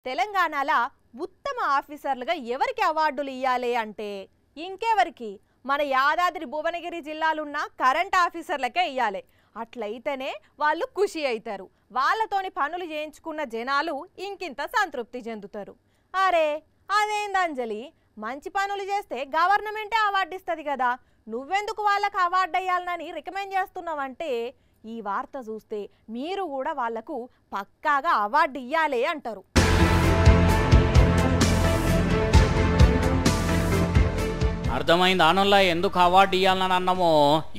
తెలంగాణలో ఉత్తమ ఆఫీసర్లుగా ఎవరికి అవార్డులు ఇయ్యాలి అంటే ఇంకెవరికి మన యాదాద్రి భువనగిరి జిల్లాలున్న కరెంట్ ఆఫీసర్లకే ఇయ్యాలి. అట్లయితేనే వాళ్ళు ఖుషి అవుతారు. వాళ్ళతోని పనులు చేయించుకున్న జనాలు ఇంకింత సంతృప్తి చెందుతారు. అరే అదేందంజలి, మంచి పనులు చేస్తే గవర్నమెంటే అవార్డు ఇస్తుంది కదా, నువ్వెందుకు వాళ్ళకు అవార్డు అయ్యాలని రికమెండ్ చేస్తున్నావంటే ఈ వార్త చూస్తే మీరు కూడా వాళ్లకు పక్కాగా అవార్డు ఇయ్యాలి అంటారు. అర్థమైంది ఆనంలా ఎందుకు అవార్డు ఇవ్వాలని అన్నామో.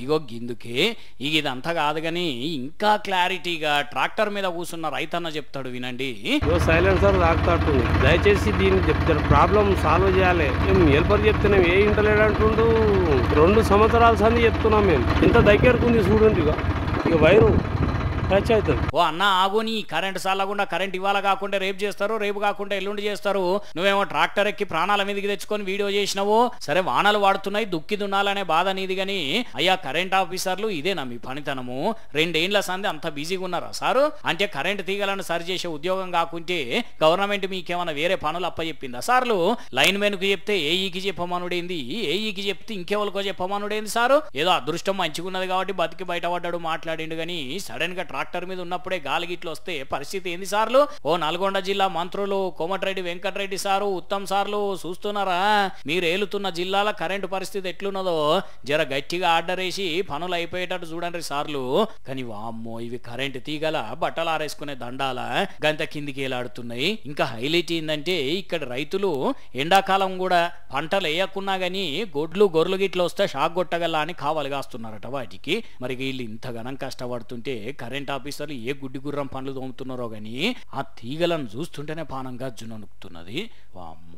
ఇగో గిందుకే ఇదంతా కాదు కానీ ఇంకా క్లారిటీగా ట్రాక్టర్ మీద కూర్చున్న రైతన్న చెప్తాడు, వినండి. సైలెన్సర్ తాకుతాడు, దయచేసి దీన్ని చెప్తారు, ప్రాబ్లం సాల్వ్ చేయాలి. మేము హెల్పర్ చెప్తున్నాం, ఏ ఇంటలేడు అంటుండు. 2 సంవత్సరాల సంది చెప్తున్నాం మేము. ఇంత దగ్గరకుంది చూడండి, ఇక వైరు టచ్ అవుతుంది. ఓ అన్న ఆగుని, కరెంట్ సాలకుండా కరెంట్ ఇవాళ కాకుండా రేపు చేస్తారు, రేపు కాకుండా ఎల్లుండి చేస్తారు. నువ్వేమో ట్రాక్టర్ ఎక్కి ప్రాణాల మీదకి తెచ్చుకొని వీడియో చేసినావు. సరే వానలు వాడుతున్నాయి, దుక్కి దున్నాలనే బాధ నీది గాని, అయ్యా కరెంట్ ఆఫీసర్లు ఇదేనా మీ పనితనము? 2 ఏళ్ల సంది అంత బిజీగా ఉన్నారా సారు? అంటే కరెంట్ తీగలను సరి చేసే ఉద్యోగం కాకుంటే గవర్నమెంట్ మీకేమైనా వేరే పనులు అప్పచెప్పిందా సార్లు? లైన్ మెన్ కు చెప్తే ఏఈకి చెప్పమనుడేంది, ఏఈకి చెప్తే ఇంకెవరికో చెప్పమనుడేంది సారు? ఏదో అదృష్టం మంచిగున్నది కాబట్టి బతికి బయటపడ్డాడు, మాట్లాడిండు గాని సడన్ గా ట్రాక్టర్ మీద ఉన్నప్పుడే గాలిగిట్లు వస్తే పరిస్థితి ఏంది సార్లు? ఓ నల్గొండ జిల్లా మంత్రులు కోమటిరెడ్డి వెంకటరెడ్డి సారు, ఉత్తమ్ సార్లు చూస్తున్నారా? మీరు ఏలుతున్న జిల్లాల కరెంటు పరిస్థితి ఎట్లున్నదో జర గట్టిగా ఆర్డర్ వేసి పనులు అయిపోయేటట్టు చూడండి సార్లు. కానీ వామ్మో, ఇవి కరెంటు తీగల బట్టలు ఆరేసుకునే దండాల గంత కిందికి ఏలాడుతున్నాయి. ఇంకా హైలైట్ ఏంటంటే ఇక్కడ రైతులు ఎండాకాలం కూడా పంటలు వేయకున్నా గానీ గొడ్లు గొర్రెలు గిట్లు వస్తే షాక్ కొట్టగల అని కావాలి కాస్తున్నారట వాటికి. మరి వీళ్ళు ఇంతగానం కష్టపడుతుంటే కరెంట్ ఆఫీసర్లు ఏ గుడ్డి గుర్రం పనులు తోముతున్నారో గానీ ఆ తీగలను చూస్తుంటేనే పానంగా జుననుకుతున్నది. వామ్మో.